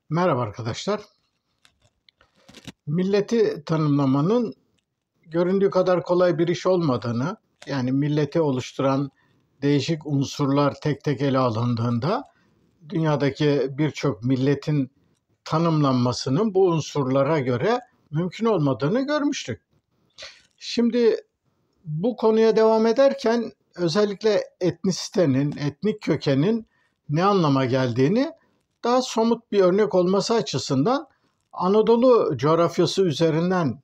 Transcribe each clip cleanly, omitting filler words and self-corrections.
Merhaba arkadaşlar. Milleti tanımlamanın göründüğü kadar kolay bir iş olmadığını, yani milleti oluşturan değişik unsurlar tek tek ele alındığında dünyadaki birçok milletin tanımlanmasının bu unsurlara göre mümkün olmadığını görmüştük. Şimdi bu konuya devam ederken özellikle etnisitenin, etnik kökenin ne anlama geldiğini daha somut bir örnek olması açısından Anadolu coğrafyası üzerinden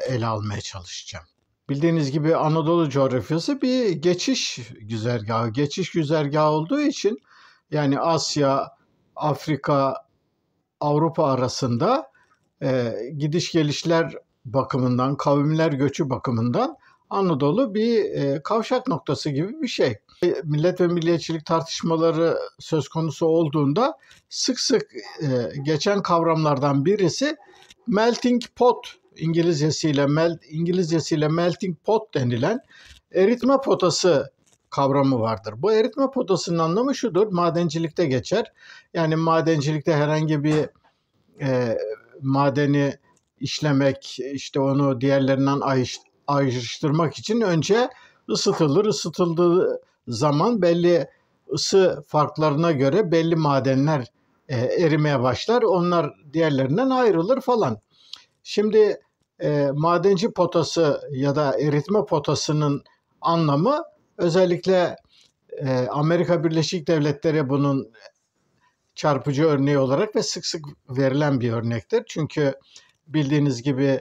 ele almaya çalışacağım. Bildiğiniz gibi Anadolu coğrafyası bir geçiş güzergahı olduğu için yani Asya, Afrika, Avrupa arasında gidiş gelişler bakımından, kavimler göçü bakımından Anadolu bir kavşak noktası gibi bir şey. Millet ve milliyetçilik tartışmaları söz konusu olduğunda sık sık geçen kavramlardan birisi melting pot, İngilizcesiyle melting pot denilen eritme potası kavramı vardır. Bu eritme potasının anlamı şudur, madencilikte geçer. Yani madencilikte herhangi bir madeni işlemek, işte onu diğerlerinden ayrıştırmak için önce ısıtılır. Isıtıldığı zaman belli ısı farklarına göre belli madenler erimeye başlar. Onlar diğerlerinden ayrılır falan. Şimdi madenci potası ya da eritme potasının anlamı özellikle Amerika Birleşik Devletleri bunun çarpıcı örneği olarak ve sık sık verilen bir örnektir. Çünkü bildiğiniz gibi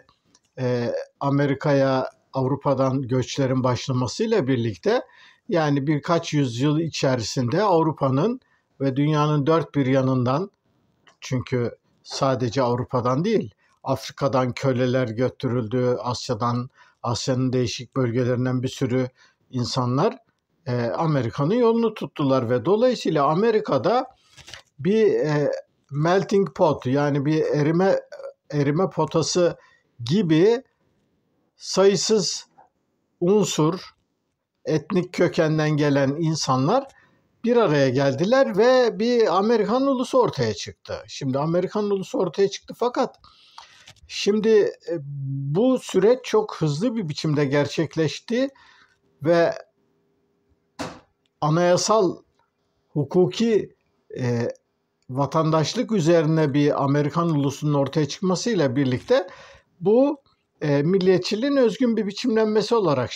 Amerika'ya Avrupa'dan göçlerin başlamasıyla birlikte yani birkaç yüzyıl içerisinde Avrupa'nın ve dünyanın dört bir yanından, çünkü sadece Avrupa'dan değil, Afrika'dan köleler götürüldü, Asya'nın değişik bölgelerinden bir sürü insanlar Amerika'nın yolunu tuttular ve dolayısıyla Amerika'da bir melting pot, yani bir erime potası gibi sayısız unsur, etnik kökenden gelen insanlar bir araya geldiler ve bir Amerikan ulusu ortaya çıktı. Şimdi Amerikan ulusu ortaya çıktı fakat şimdi bu süreç çok hızlı bir biçimde gerçekleşti ve anayasal, hukuki vatandaşlık üzerine bir Amerikan ulusunun ortaya çıkmasıyla birlikte bu milliyetçiliğin özgün bir biçimlenmesi olarak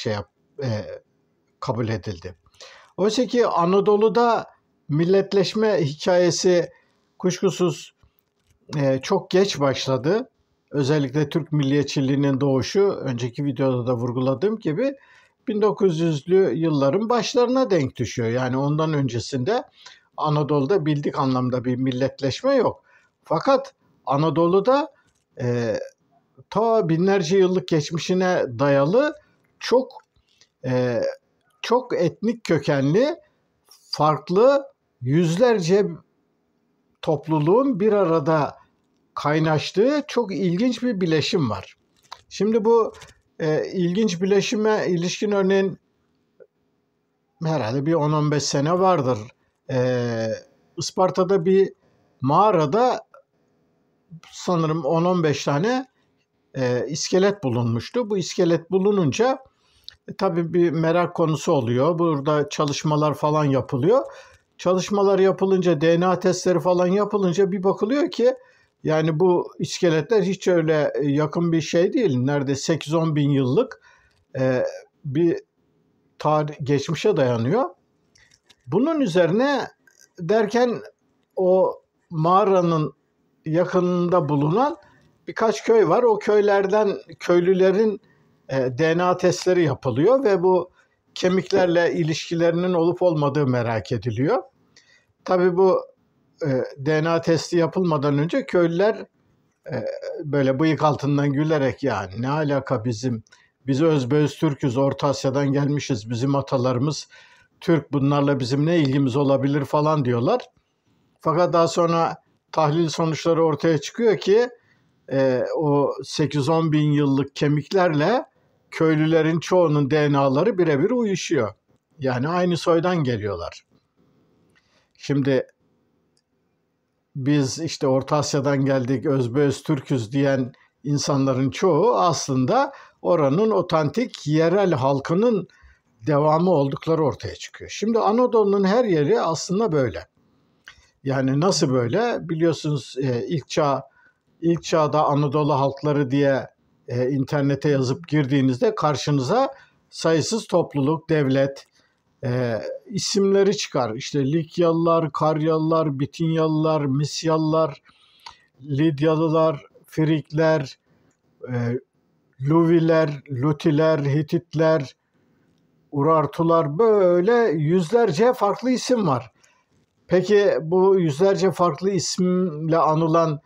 kabul edildi. Oysa ki Anadolu'da milletleşme hikayesi kuşkusuz çok geç başladı. Özellikle Türk milliyetçiliğinin doğuşu, önceki videoda da vurguladığım gibi 1900'lü yılların başlarına denk düşüyor. Yani ondan öncesinde Anadolu'da bildik anlamda bir milletleşme yok. Fakat Anadolu'da ta binlerce yıllık geçmişine dayalı çok etnik kökenli farklı yüzlerce topluluğun bir arada kaynaştığı çok ilginç bir bileşim var. Şimdi bu ilginç bileşime ilişkin örneğin herhalde bir 10-15 sene vardır. Isparta'da bir mağarada sanırım 10-15 tane iskelet bulunmuştu. Bu iskelet bulununca tabii bir merak konusu oluyor. Burada çalışmalar falan yapılıyor. Çalışmalar yapılınca, DNA testleri falan yapılınca bir bakılıyor ki yani bu iskeletler hiç öyle yakın bir şey değil. Neredeyse 8-10 bin yıllık bir geçmişe dayanıyor. Bunun üzerine derken o mağaranın yakınında bulunan birkaç köy var. O köylerden köylülerin DNA testleri yapılıyor ve bu kemiklerle ilişkilerinin olup olmadığı merak ediliyor. Tabii bu DNA testi yapılmadan önce köylüler böyle bıyık altından gülerek yani ne alaka biz özbeöz Türk'üz, Orta Asya'dan gelmişiz, bizim atalarımız Türk, bunlarla bizim ne ilgimiz olabilir falan diyorlar. Fakat daha sonra tahlil sonuçları ortaya çıkıyor ki o 8-10 bin yıllık kemiklerle köylülerin çoğunun DNA'ları birebir uyuşuyor. Yani aynı soydan geliyorlar. Şimdi biz işte Orta Asya'dan geldik, özbeöz Türküz diyen insanların çoğu aslında oranın otantik yerel halkının devamı oldukları ortaya çıkıyor. Şimdi Anadolu'nun her yeri aslında böyle. Yani nasıl böyle? Biliyorsunuz ilk çağda Anadolu halkları diye internete yazıp girdiğinizde karşınıza sayısız topluluk, devlet isimleri çıkar. İşte Likyalılar, Karyalılar, Bitinyalılar, Misyalılar, Lidyalılar, Frikler, Luviler, Lutiler, Hititler, Urartular, böyle yüzlerce farklı isim var. Peki bu yüzlerce farklı isimle anılan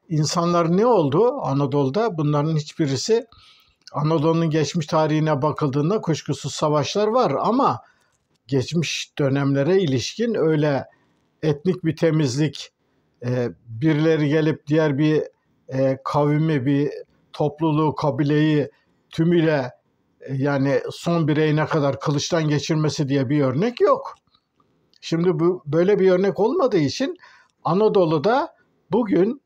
insanlar ne oldu Anadolu'da? Bunların hiçbirisi, Anadolu'nun geçmiş tarihine bakıldığında kuşkusuz savaşlar var ama geçmiş dönemlere ilişkin öyle etnik bir temizlik, birileri gelip diğer bir kavmi, bir topluluğu, kabileyi tümüyle yani son bireyine kadar kılıçtan geçirmesi diye bir örnek yok. Şimdi bu böyle bir örnek olmadığı için Anadolu'da bugün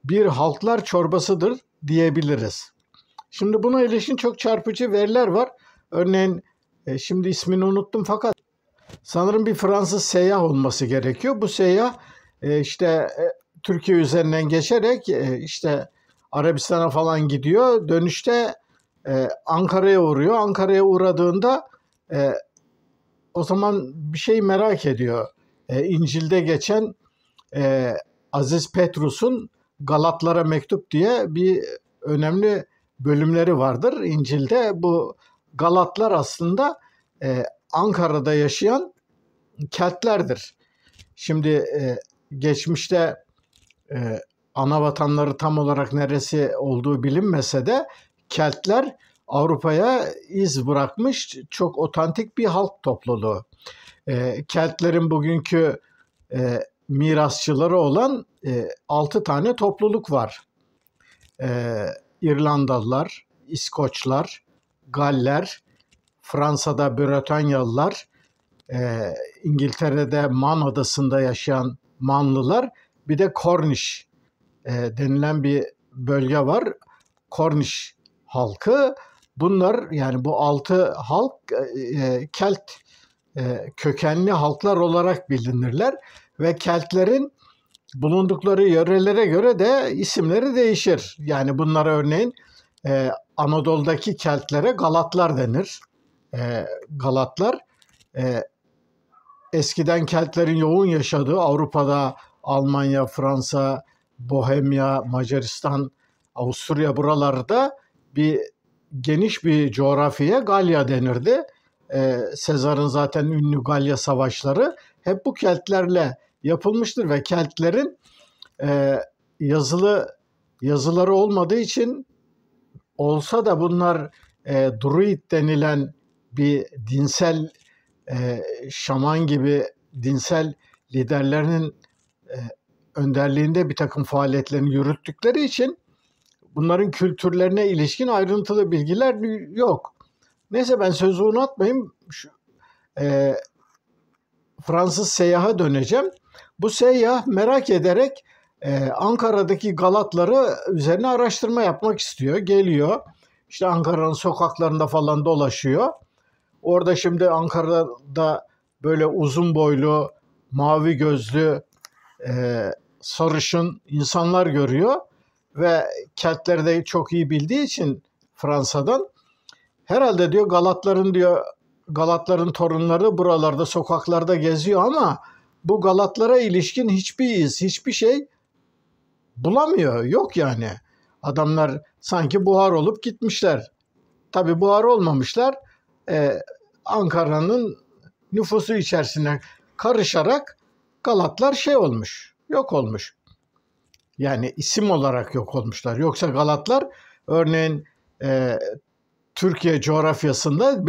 bir halklar çorbasıdır diyebiliriz. Şimdi buna ilişkin çok çarpıcı veriler var. Örneğin şimdi ismini unuttum fakat sanırım bir Fransız seyyah olması gerekiyor. Bu seyyah Türkiye üzerinden geçerek işte Arabistan'a falan gidiyor. Dönüşte Ankara'ya uğruyor. Ankara'ya uğradığında o zaman bir şey merak ediyor. İncil'de geçen Aziz Petrus'un Galatlara Mektup diye bir önemli bölümleri vardır İncil'de. Bu Galatlar aslında Ankara'da yaşayan Keltlerdir. Şimdi geçmişte ana vatanları tam olarak neresi olduğu bilinmese de Keltler Avrupa'ya iz bırakmış çok otantik bir halk topluluğu. Keltlerin bugünkü mirasçıları olan 6 tane topluluk var. İrlandalılar, İskoçlar, Galler, Fransa'da Bretonyalılar, İngiltere'de Man Adası'nda yaşayan Manlılar, bir de Cornish denilen bir bölge var. Cornish halkı. Bunlar yani bu 6 halk Kelt kökenli halklar olarak bilinirler ve Keltlerin bulundukları yörelere göre de isimleri değişir. Yani bunlara örneğin Anadolu'daki Keltlere Galatlar denir. Galatlar eskiden Keltlerin yoğun yaşadığı Avrupa'da Almanya, Fransa, Bohemya, Macaristan, Avusturya buralarda geniş bir coğrafyaya Galya denirdi. Sezar'ın zaten ünlü Galya savaşları hep bu Keltlerle yapılmıştır ve Keltlerin yazıları olmadığı için, olsa da bunlar Druid denilen bir dinsel şaman gibi dinsel liderlerinin önderliğinde bir takım faaliyetlerini yürüttükleri için bunların kültürlerine ilişkin ayrıntılı bilgiler yok. Neyse ben sözü unutmayayım. Fransız seyyaha döneceğim. Bu seyyah merak ederek Ankara'daki Galatları üzerine araştırma yapmak istiyor. Geliyor. İşte Ankara'nın sokaklarında falan dolaşıyor. Orada şimdi Ankara'da böyle uzun boylu, mavi gözlü, sarışın insanlar görüyor. Ve Keltleri de çok iyi bildiği için Fransa'dan herhalde diyor Galatların torunları buralarda sokaklarda geziyor ama bu Galatlara ilişkin hiçbir iz, hiçbir şey bulamıyor. Yok yani. Adamlar sanki buhar olup gitmişler. Tabii buhar olmamışlar. Ankara'nın nüfusu içerisine karışarak Galatlar olmuş, yok olmuş. Yani isim olarak yok olmuşlar. Yoksa Galatlar örneğin Türkiye coğrafyasında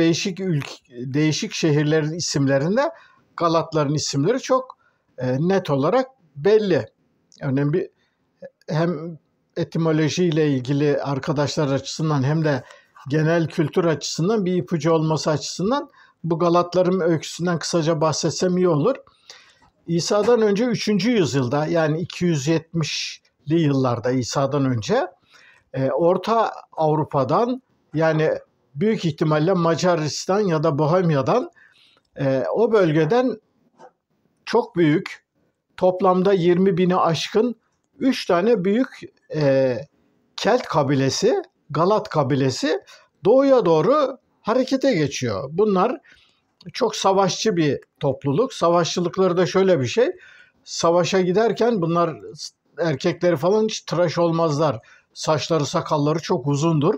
değişik şehirlerin isimlerinde Galatların isimleri çok net olarak belli. Örneğin hem etimolojiyle ilgili arkadaşlar açısından hem de genel kültür açısından bir ipucu olması açısından bu Galatların öyküsünden kısaca bahsetsem iyi olur. İsa'dan önce 3. yüzyılda, yani 270'li yıllarda İsa'dan önce Orta Avrupa'dan, yani büyük ihtimalle Macaristan ya da Bohemya'dan, o bölgeden çok büyük, toplamda 20 bini aşkın 3 tane büyük Kelt kabilesi, Galat kabilesi doğuya doğru harekete geçiyor. Bunlar çok savaşçı bir topluluk. Savaşçılıkları da şöyle bir şey. Savaşa giderken bunlar, erkekleri falan, hiç tıraş olmazlar. Saçları, sakalları çok uzundur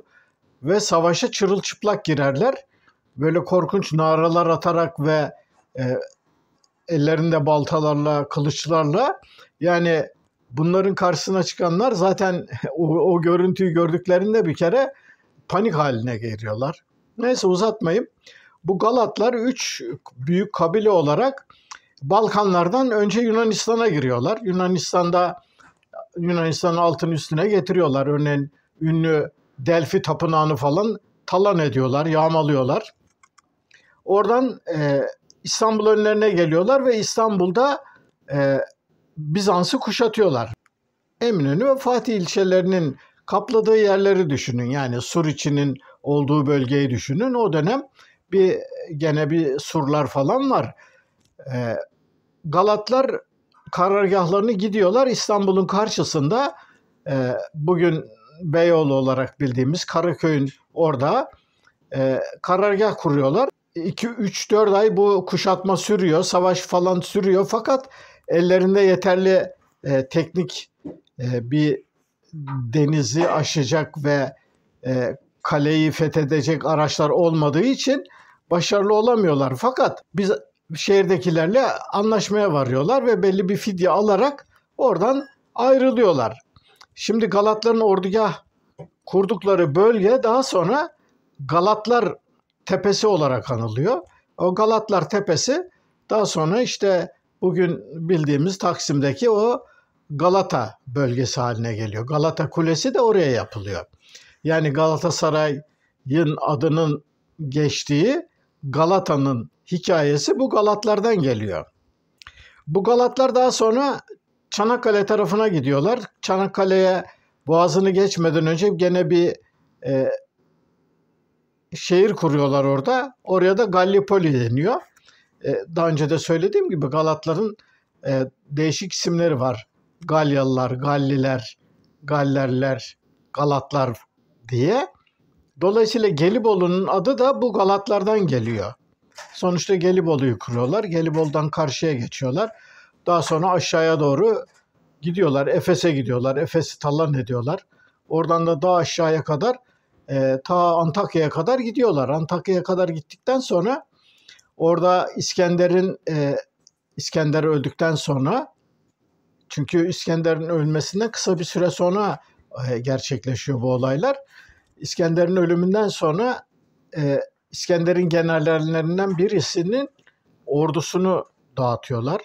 ve savaşa çırılçıplak girerler. Böyle korkunç naralar atarak ve ellerinde baltalarla, kılıçlarla, yani bunların karşısına çıkanlar zaten o görüntüyü gördüklerinde bir kere panik haline geliyorlar. Neyse, uzatmayayım. Bu Galatlar 3 büyük kabile olarak Balkanlardan önce Yunanistan'a giriyorlar. Yunanistan'ın altın üstüne getiriyorlar. Örneğin ünlü Delfi Tapınağı'nı falan talan ediyorlar, yağmalıyorlar. Oradan İstanbul önlerine geliyorlar ve İstanbul'da Bizans'ı kuşatıyorlar. Eminönü ve Fatih ilçelerinin kapladığı yerleri düşünün. Yani Suriçi'nin olduğu bölgeyi düşünün. O dönem gene bir surlar falan var. Galatlar karargahlarını gidiyorlar. İstanbul'un karşısında, bugün Beyoğlu olarak bildiğimiz Karaköy'ün orada karargah kuruyorlar. 2-3-4 ay bu kuşatma sürüyor, savaş falan sürüyor. Fakat ellerinde yeterli teknik bir denizi aşacak ve kaleyi fethedecek araçlar olmadığı için başarılı olamıyorlar. Fakat biz şehirdekilerle anlaşmaya varıyorlar ve belli bir fidye alarak oradan ayrılıyorlar. Şimdi Galatların ordugah kurdukları bölge daha sonra Galatlar Tepesi olarak anılıyor. O Galatlar Tepesi daha sonra işte bugün bildiğimiz Taksim'deki o Galata bölgesi haline geliyor. Galata Kulesi de oraya yapılıyor. Yani Galatasaray'ın adının geçtiği Galata'nın hikayesi bu Galatlardan geliyor. Bu Galatlar daha sonra Çanakkale tarafına gidiyorlar. Çanakkale'ye boğazını geçmeden önce gene bir şehir kuruyorlar orada. Oraya da Gallipoli deniyor. Daha önce de söylediğim gibi Galatların değişik isimleri var. Galyalılar, Galliler, Gallerler, Galatlar diye. Dolayısıyla Gelibolu'nun adı da bu Galatlardan geliyor. Sonuçta Gelibolu'yu kuruyorlar. Gelibolu'dan karşıya geçiyorlar. Daha sonra aşağıya doğru gidiyorlar. Efes'e gidiyorlar. Efes'i talan ediyorlar. Oradan da daha aşağıya kadar, ta Antakya'ya kadar gidiyorlar. Antakya'ya kadar gittikten sonra orada İskender öldükten sonra, çünkü İskender'in ölmesinden kısa bir süre sonra gerçekleşiyor bu olaylar. İskender'in ölümünden sonra İskender'in generallerinden birisinin ordusunu dağıtıyorlar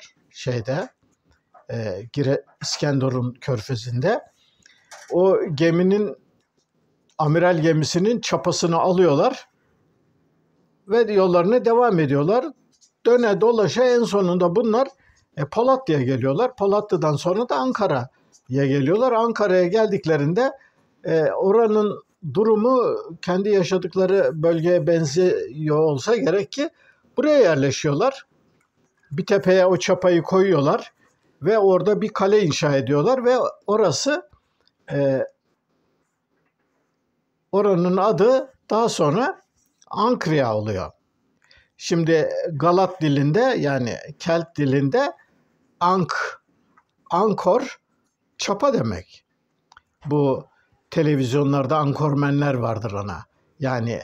İskenderun körfezinde. O geminin, amiral gemisinin çapasını alıyorlar ve yollarına devam ediyorlar. Döne dolaşa en sonunda bunlar Polatlı'ya geliyorlar. Polatlı'dan sonra da Ankara'ya geliyorlar. Ankara'ya geldiklerinde oranın durumu kendi yaşadıkları bölgeye benziyor olsa gerek ki buraya yerleşiyorlar. Bir tepeye o çapayı koyuyorlar ve orada bir kale inşa ediyorlar ve oranın adı daha sonra Ankria oluyor. Şimdi Galat dilinde, yani Kelt dilinde ankor çapa demek. Bu televizyonlarda ankormenler vardır ona. Yani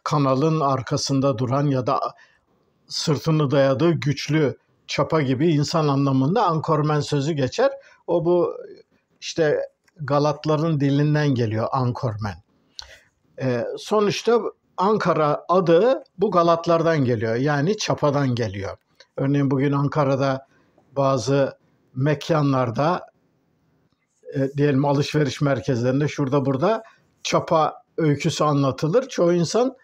kanalın arkasında duran ya da sırtını dayadığı güçlü çapa gibi insan anlamında ankormen sözü geçer. Bu işte Galatların dilinden geliyor ankormen. Sonuçta Ankara adı bu Galatlardan geliyor. Yani çapadan geliyor. Örneğin bugün Ankara'da bazı mekanlarda, diyelim alışveriş merkezlerinde, şurada burada çapa öyküsü anlatılır. Çoğu insan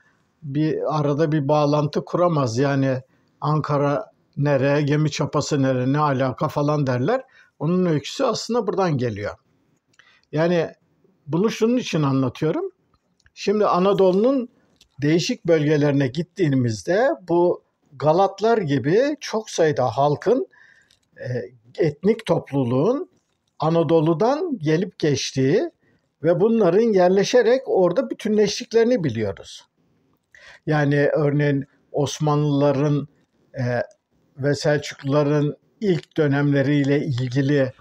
arada bir bağlantı kuramaz. Yani Ankara nere, gemi çapası nere, ne alaka falan derler. Onun öyküsü aslında buradan geliyor. Yani bunu şunun için anlatıyorum. Şimdi Anadolu'nun değişik bölgelerine gittiğimizde bu Galatlar gibi çok sayıda halkın, etnik topluluğun Anadolu'dan gelip geçtiği ve bunların yerleşerek orada bütünleştiklerini biliyoruz. Yani örneğin Osmanlıların ve Selçukluların ilk dönemleriyle ilgili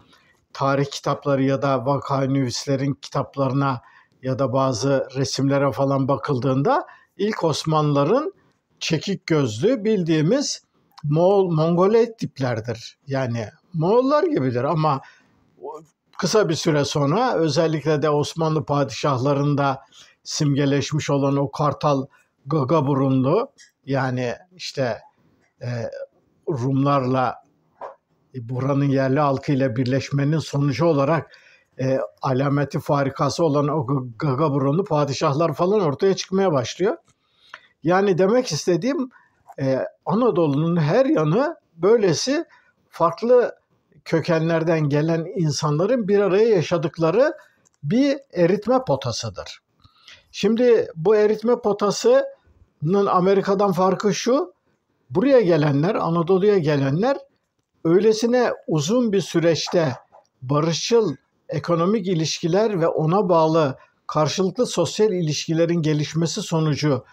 tarih kitapları ya da Vakanüvislerin kitaplarına ya da bazı resimlere falan bakıldığında ilk Osmanlıların çekik gözlü bildiğimiz Mongolit tiplerdir. Yani Moğollar gibidir ama kısa bir süre sonra özellikle de Osmanlı padişahlarında simgeleşmiş olan o kartal gaga burunlu, yani işte Rumlarla buranın yerli halkıyla birleşmenin sonucu olarak alameti farikası olan o gaga burunlu padişahlar falan ortaya çıkmaya başlıyor. Yani demek istediğim Anadolu'nun her yanı böylesi farklı kökenlerden gelen insanların bir araya yaşadıkları bir eritme potasıdır. Şimdi bu eritme potasının Amerika'dan farkı şu: buraya gelenler, Anadolu'ya gelenler öylesine uzun bir süreçte barışçıl ekonomik ilişkiler ve ona bağlı karşılıklı sosyal ilişkilerin gelişmesi sonucu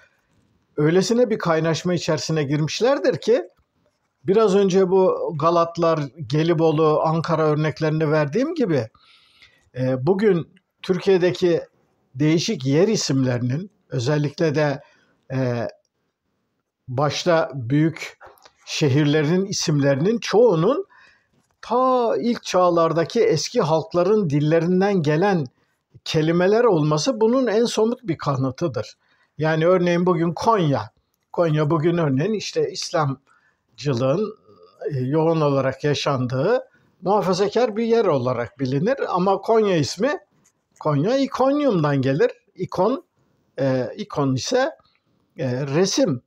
öylesine bir kaynaşma içerisine girmişlerdir ki, biraz önce bu Galatlar, Gelibolu, Ankara örneklerini verdiğim gibi bugün Türkiye'deki değişik yer isimlerinin, özellikle de başta büyük şehirlerin isimlerinin çoğunun ta ilk çağlardaki eski halkların dillerinden gelen kelimeler olması bunun en somut bir kanıtıdır. Yani örneğin bugün Konya bugün örneğin işte İslamcılığın yoğun olarak yaşandığı muhafazakar bir yer olarak bilinir. Ama Konya ismi, Konya İkonyum'dan gelir. İkon ise resim,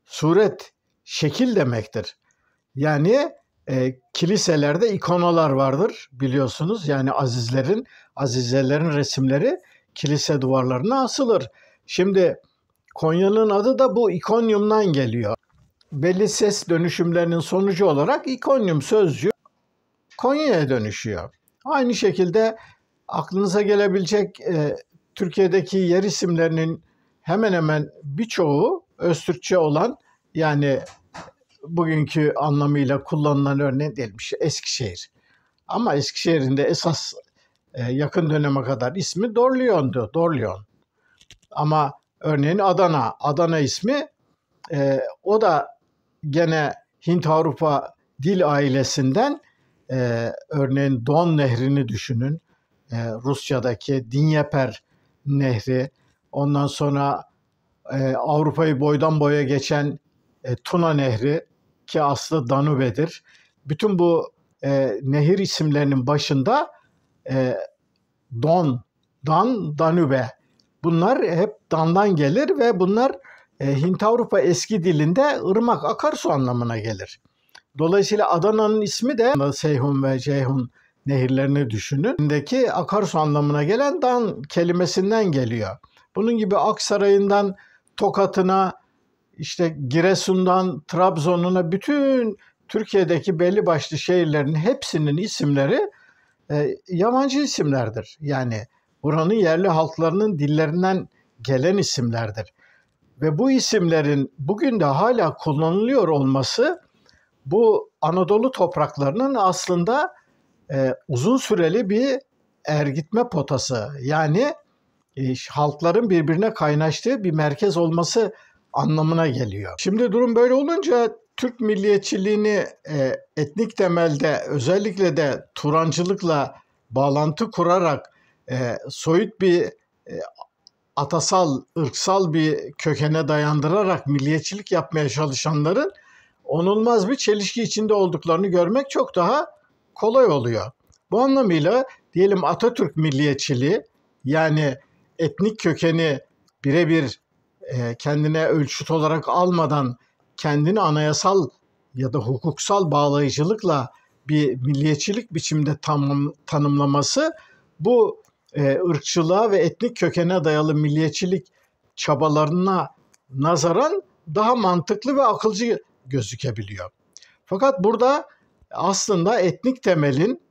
suret, şekil demektir. Yani kiliselerde ikonalar vardır biliyorsunuz. Yani azizelerin resimleri kilise duvarlarına asılır. Şimdi Konya'nın adı da bu İkonyum'dan geliyor. Belli ses dönüşümlerinin sonucu olarak İkonyum sözcüğü Konya'ya dönüşüyor. Aynı şekilde aklınıza gelebilecek Türkiye'deki yer isimlerinin hemen hemen birçoğu Öztürkçe olan, yani bugünkü anlamıyla kullanılan örneğin değilmiş Eskişehir. Ama Eskişehir'in de esas yakın döneme kadar ismi Dorleon'du. Dorleon. Ama örneğin Adana ismi o da gene Hint-Avrupa dil ailesinden, örneğin Don Nehri'ni düşünün. Rusya'daki Dnyeper Nehri, ondan sonra Avrupa'yı boydan boya geçen Tuna Nehri ki aslı Danube'dir. Bütün bu nehir isimlerinin başında Dan, Danube. Bunlar hep Dan'dan gelir ve bunlar Hint-Avrupa eski dilinde ırmak, akarsu anlamına gelir. Dolayısıyla Adana'nın ismi de Seyhun ve Ceyhun nehirlerini düşünün. Deki akarsu anlamına gelen Dan kelimesinden geliyor. Bunun gibi Aksaray'ından Tokat'ına, işte Giresun'dan Trabzon'una, bütün Türkiye'deki belli başlı şehirlerin hepsinin isimleri yabancı isimlerdir. Yani buranın yerli halklarının dillerinden gelen isimlerdir. Ve bu isimlerin bugün de hala kullanılıyor olması, bu Anadolu topraklarının aslında uzun süreli bir ergitme potası, yani halkların birbirine kaynaştığı bir merkez olması anlamına geliyor. Şimdi durum böyle olunca Türk milliyetçiliğini etnik temelde, özellikle de Turancılıkla bağlantı kurarak soyut bir atasal, ırksal bir kökene dayandırarak milliyetçilik yapmaya çalışanların onulmaz bir çelişki içinde olduklarını görmek çok daha kolay oluyor. Bu anlamıyla diyelim Atatürk milliyetçiliği, yani etnik kökeni birebir kendine ölçüt olarak almadan kendini anayasal ya da hukuksal bağlayıcılıkla bir milliyetçilik biçimde tanımlaması bu ırkçılığa ve etnik kökene dayalı milliyetçilik çabalarına nazaran daha mantıklı ve akılcı gözükebiliyor. Fakat burada aslında etnik temelin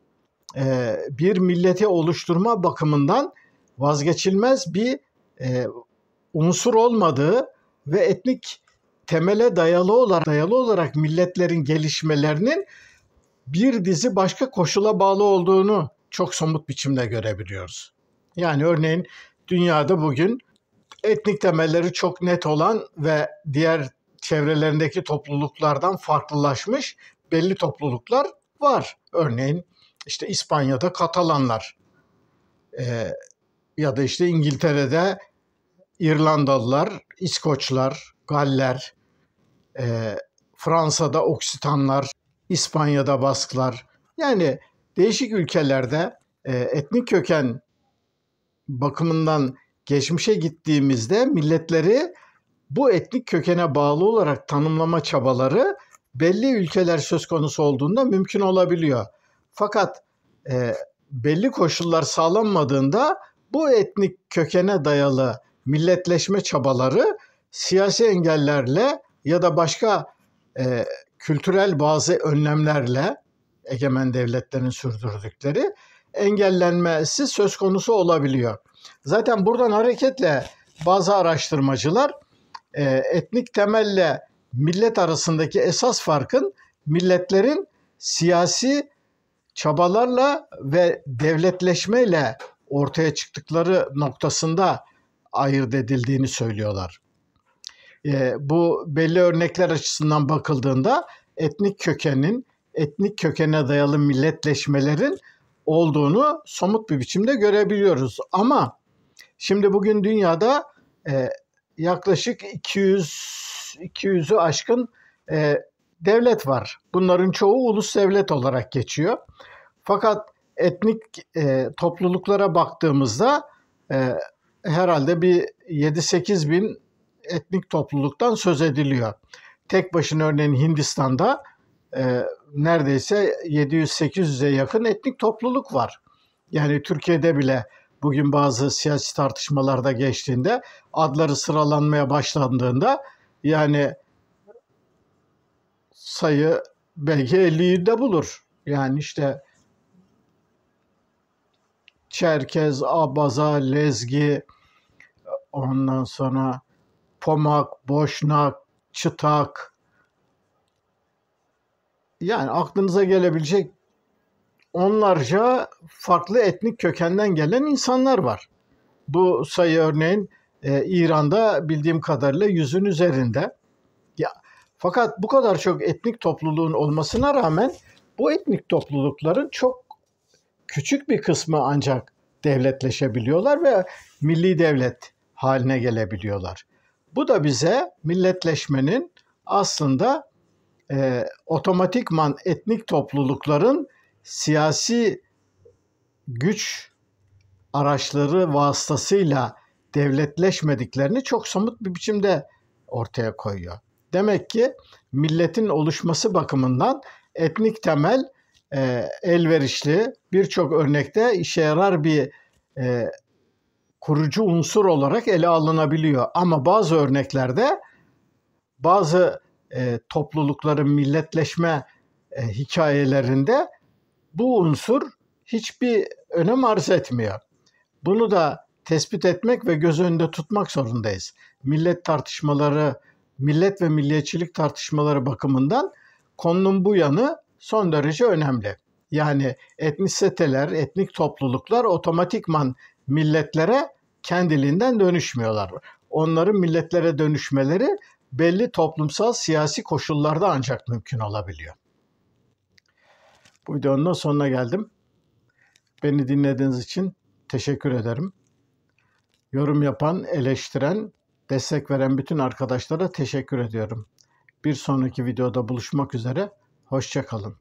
bir milleti oluşturma bakımından vazgeçilmez bir unsur olmadığı ve etnik temele dayalı olarak milletlerin gelişmelerinin bir dizi başka koşula bağlı olduğunu çok somut biçimde görebiliyoruz. Yani örneğin dünyada bugün etnik temelleri çok net olan ve diğer çevrelerindeki topluluklardan farklılaşmış belli topluluklar var. Örneğin işte İspanya'da Katalanlar ya da işte İngiltere'de İrlandalılar, İskoçlar, Galler, Fransa'da Oksitanlar, İspanya'da Basklar. Yani değişik ülkelerde etnik köken bakımından geçmişe gittiğimizde milletleri bu etnik kökene bağlı olarak tanımlama çabaları belli ülkeler söz konusu olduğunda mümkün olabiliyor. Fakat belli koşullar sağlanmadığında bu etnik kökene dayalı milletleşme çabaları siyasi engellerle ya da başka kültürel bazı önlemlerle egemen devletlerin sürdürdükleri engellenmesi söz konusu olabiliyor. Zaten buradan hareketle bazı araştırmacılar etnik temelle millet arasındaki esas farkın milletlerin siyasi çabalarla ve devletleşmeyle ortaya çıktıkları noktasında ayırt edildiğini söylüyorlar. Bu belli örnekler açısından bakıldığında etnik kökene dayalı milletleşmelerin olduğunu somut bir biçimde görebiliyoruz. Ama şimdi bugün dünyada yaklaşık 200'ü aşkın devlet var. Bunların çoğu ulus devlet olarak geçiyor. Fakat etnik topluluklara baktığımızda herhalde bir 7-8 bin etnik topluluktan söz ediliyor. Tek başına örneğin Hindistan'da neredeyse 700-800'e yakın etnik topluluk var. Yani Türkiye'de bile bugün bazı siyasi tartışmalarda geçtiğinde adları sıralanmaya başlandığında yani sayı belki 50'yi de bulur. Yani işte Çerkez, Abaza, Lezgi, ondan sonra Pomak, Boşnak, Çıtak, yani aklınıza gelebilecek onlarca farklı etnik kökenden gelen insanlar var. Bu sayı örneğin İran'da bildiğim kadarıyla 100'ün üzerinde. Fakat bu kadar çok etnik topluluğun olmasına rağmen bu etnik toplulukların çok küçük bir kısmı ancak devletleşebiliyorlar ve milli devlet haline gelebiliyorlar. Bu da bize milletleşmenin aslında otomatikman etnik toplulukların siyasi güç araçları vasıtasıyla devletleşmediklerini çok somut bir biçimde ortaya koyuyor. Demek ki milletin oluşması bakımından etnik temel elverişli, birçok örnekte işe yarar bir kurucu unsur olarak ele alınabiliyor. Ama bazı örneklerde bazı toplulukların milletleşme hikayelerinde bu unsur hiçbir önem arz etmiyor. Bunu da tespit etmek ve göz önünde tutmak zorundayız. Millet ve milliyetçilik tartışmaları bakımından konunun bu yanı son derece önemli. Yani etnisiteler, etnik topluluklar otomatikman milletlere kendiliğinden dönüşmüyorlar. Onların milletlere dönüşmeleri belli toplumsal siyasi koşullarda ancak mümkün olabiliyor. Bu videonun da sonuna geldim. Beni dinlediğiniz için teşekkür ederim. Yorum yapan, eleştiren, destek veren bütün arkadaşlara teşekkür ediyorum. Bir sonraki videoda buluşmak üzere. Hoşça kalın.